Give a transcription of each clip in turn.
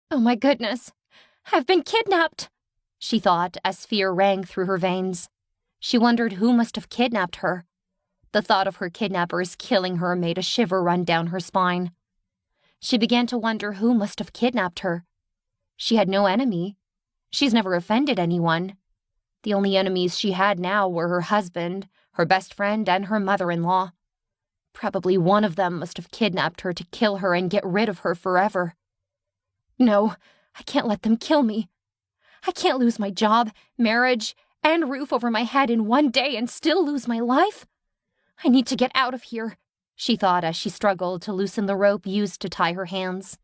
Oh my goodness, I've been kidnapped, she thought as fear rang through her veins. She wondered who must have kidnapped her. The thought of her kidnappers killing her made a shiver run down her spine. She began to wonder who must have kidnapped her. She had no enemy. She's never offended anyone. The only enemies she had now were her husband, her best friend, and her mother-in-law. Probably one of them must have kidnapped her to kill her and get rid of her forever. No, I can't let them kill me. I can't lose my job, marriage, and roof over my head in one day and still lose my life. I need to get out of here, she thought as she struggled to loosen the rope used to tie her hands.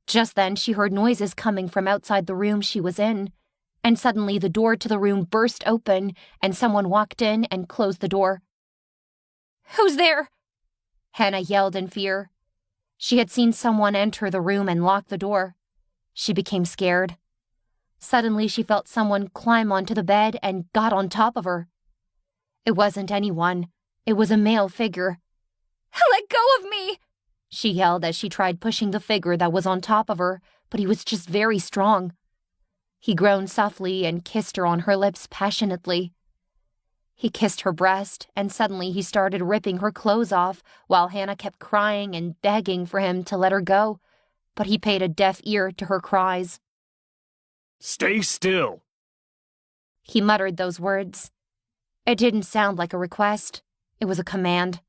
Just then she heard noises coming from outside the room she was in, and suddenly the door to the room burst open and someone walked in and closed the door. Who's there? Hannah yelled in fear. She had seen someone enter the room and lock the door. She became scared. Suddenly she felt someone climb onto the bed and got on top of her. It wasn't anyone. It was a male figure. Let go of me! She yelled as she tried pushing the figure that was on top of her, but he was just very strong. He groaned softly and kissed her on her lips passionately. He kissed her breast, and suddenly he started ripping her clothes off while Hannah kept crying and begging for him to let her go, but he paid a deaf ear to her cries. Stay still! He muttered those words. It didn't sound like a request. It was a command.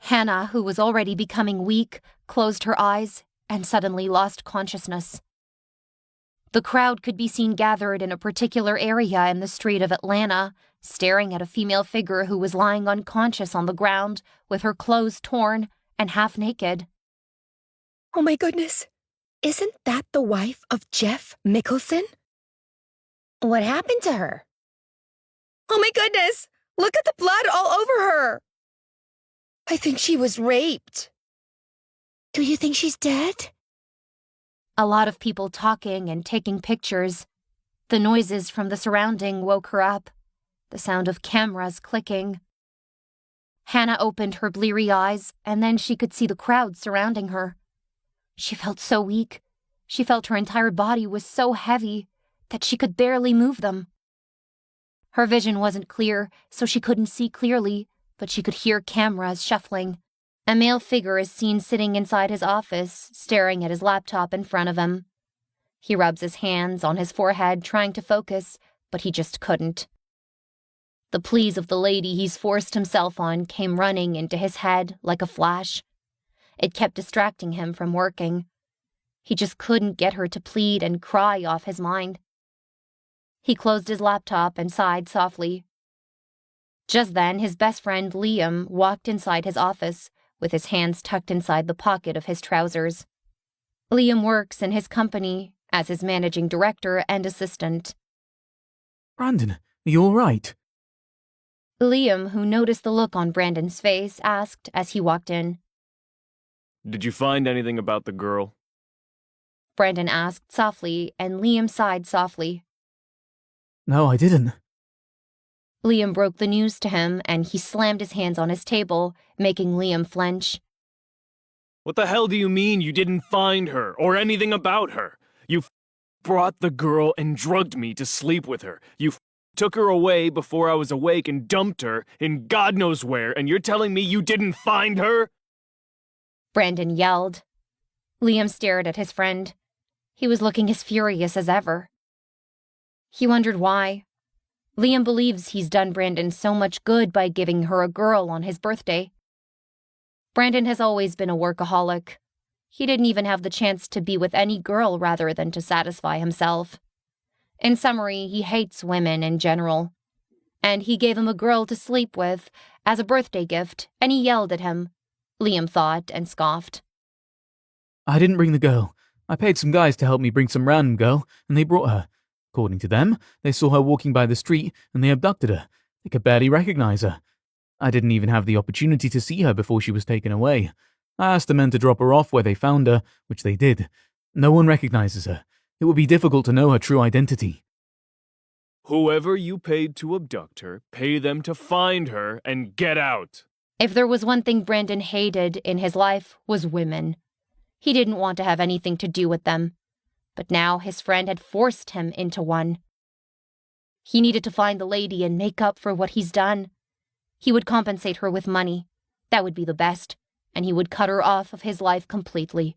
Hannah, who was already becoming weak, closed her eyes and suddenly lost consciousness. The crowd could be seen gathered in a particular area in the street of Atlanta, staring at a female figure who was lying unconscious on the ground with her clothes torn and half naked. Oh my goodness, isn't that the wife of Jeff Mickelson? What happened to her? Oh my goodness, look at the blood all over her. I think she was raped. Do you think she's dead? A lot of people talking and taking pictures. The noises from the surrounding woke her up, the sound of cameras clicking. Hannah opened her bleary eyes, and then she could see the crowd surrounding her. She felt so weak. She felt her entire body was so heavy that she could barely move them. Her vision wasn't clear, so she couldn't see clearly, but she could hear cameras shuffling. A male figure is seen sitting inside his office, staring at his laptop in front of him. He rubs his hands on his forehead, trying to focus, but he just couldn't. The pleas of the lady he's forced himself on came running into his head like a flash. It kept distracting him from working. He just couldn't get her to plead and cry off his mind. He closed his laptop and sighed softly. Just then, his best friend Liam walked inside his office, with his hands tucked inside the pocket of his trousers. Liam works in his company as his managing director and assistant. Brandon, are you all right? Liam, who noticed the look on Brandon's face, asked as he walked in. Did you find anything about the girl? Brandon asked softly, and Liam sighed softly. No, I didn't. Liam broke the news to him, and he slammed his hands on his table, making Liam flinch. What the hell do you mean you didn't find her, or anything about her? You brought the girl and drugged me to sleep with her. You took her away before I was awake and dumped her in God knows where, and you're telling me you didn't find her? Brandon yelled. Liam stared at his friend. He was looking as furious as ever. He wondered why. Liam believes he's done Brandon so much good by giving her a girl on his birthday. Brandon has always been a workaholic. He didn't even have the chance to be with any girl rather than to satisfy himself. In summary, he hates women in general. And he gave him a girl to sleep with as a birthday gift, and he yelled at him, Liam thought and scoffed. I didn't bring the girl. I paid some guys to help me bring some random girl, and they brought her. According to them, they saw her walking by the street, and they abducted her. They could barely recognize her. I didn't even have the opportunity to see her before she was taken away. I asked the men to drop her off where they found her, which they did. No one recognizes her. It would be difficult to know her true identity. Whoever you paid to abduct her, pay them to find her and get out. If there was one thing Brandon hated in his life was women. He didn't want to have anything to do with them. But now his friend had forced him into one. He needed to find the lady and make up for what he's done. He would compensate her with money. That would be the best, and he would cut her off of his life completely.